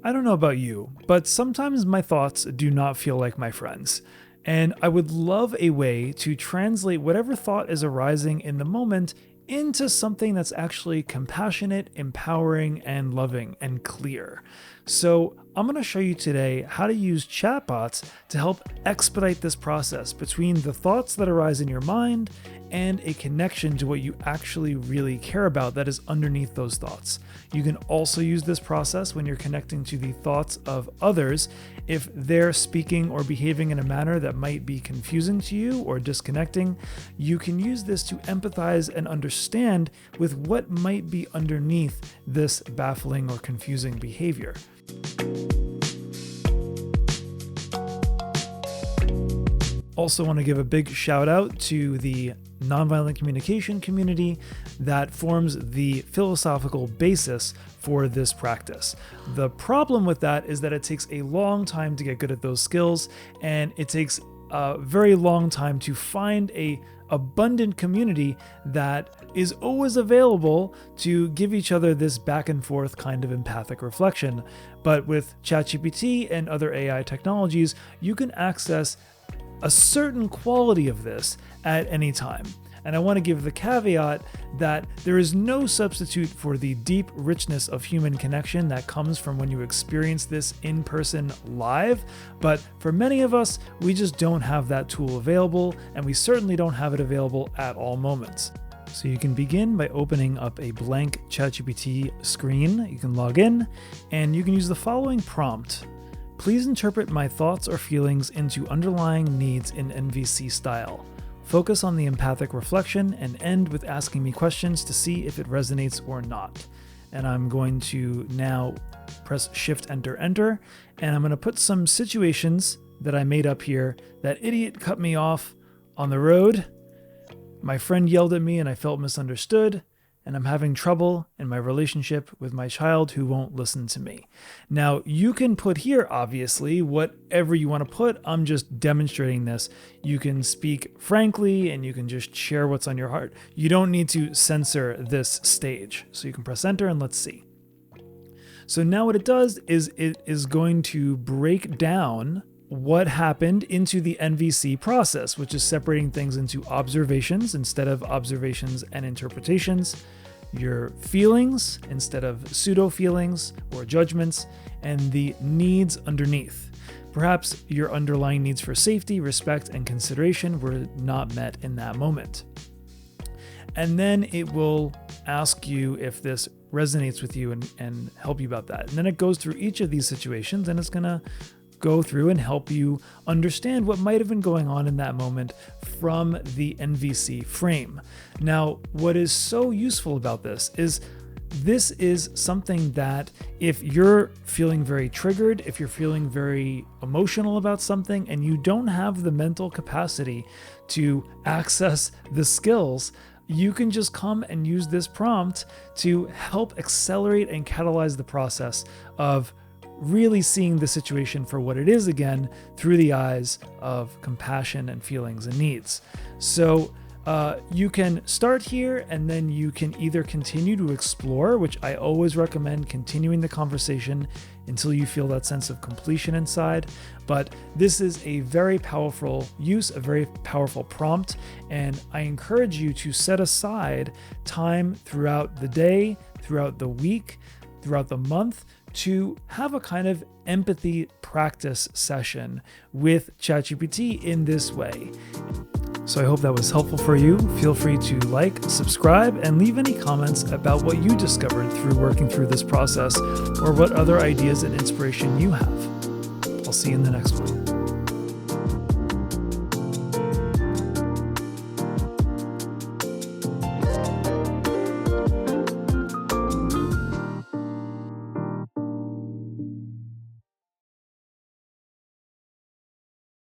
I don't know about you, but sometimes my thoughts do not feel like my friends. And I would love a way to translate whatever thought is arising in the moment into something that's actually compassionate, empowering, and loving and clear. So I'm going to show you today how to use chatbots to help expedite this process between the thoughts that arise in your mind and a connection to what you actually really care about that is underneath those thoughts. You can also use this process when you're connecting to the thoughts of others. If they're speaking or behaving in a manner that might be confusing to you or disconnecting, you can use this to empathize and understand with what might be underneath this baffling or confusing behavior. Also want to give a big shout out to the nonviolent communication community that forms the philosophical basis for this practice. The problem with that is that it takes a long time to get good at those skills, and it takes a very long time to find a abundant community that is always available to give each other this back and forth kind of empathic reflection. But with ChatGPT and other AI technologies, you can access a certain quality of this at any time. And I want to give the caveat that there is no substitute for the deep richness of human connection that comes from when you experience this in person live. But for many of us, we just don't have that tool available, and we certainly don't have it available at all moments. So you can begin by opening up a blank ChatGPT screen. You can log in, and you can use the following prompt. Please interpret my thoughts or feelings into underlying needs in NVC style. Focus on the empathic reflection and end with asking me questions to see if it resonates or not. And I'm going to now press Shift Enter Enter, and I'm going to put some situations that I made up here. That idiot cut me off on the road. My friend yelled at me and I felt misunderstood. And I'm having trouble in my relationship with my child who won't listen to me. Now, you can put here, obviously, whatever you want to put. I'm just demonstrating this. You can speak frankly and you can just share what's on your heart. You don't need to censor this stage. So you can press enter and let's see. So now what it does is it is going to break down what happened into the NVC process, which is separating things into observations instead of observations and interpretations, your feelings instead of pseudo feelings or judgments, and the needs underneath. Perhaps your underlying needs for safety, respect, and consideration were not met in that moment. And then it will ask you if this resonates with you and help you about that. And then it goes through each of these situations and it's going to go through and help you understand what might have been going on in that moment from the NVC frame. Now, what is so useful about this is something that if you're feeling very triggered, if you're feeling very emotional about something, and you don't have the mental capacity to access the skills, you can just come and use this prompt to help accelerate and catalyze the process of really seeing the situation for what it is again through the eyes of compassion and feelings and needs. So you can start here and then you can either continue to explore, which I always recommend continuing the conversation until you feel that sense of completion inside. But this is a very powerful use, a very powerful prompt, and I encourage you to set aside time throughout the day, throughout the week, throughout the month to have a kind of empathy practice session with ChatGPT in this way. So I hope that was helpful for you. Feel free to like, subscribe, and leave any comments about what you discovered through working through this process or what other ideas and inspiration you have. I'll see you in the next one.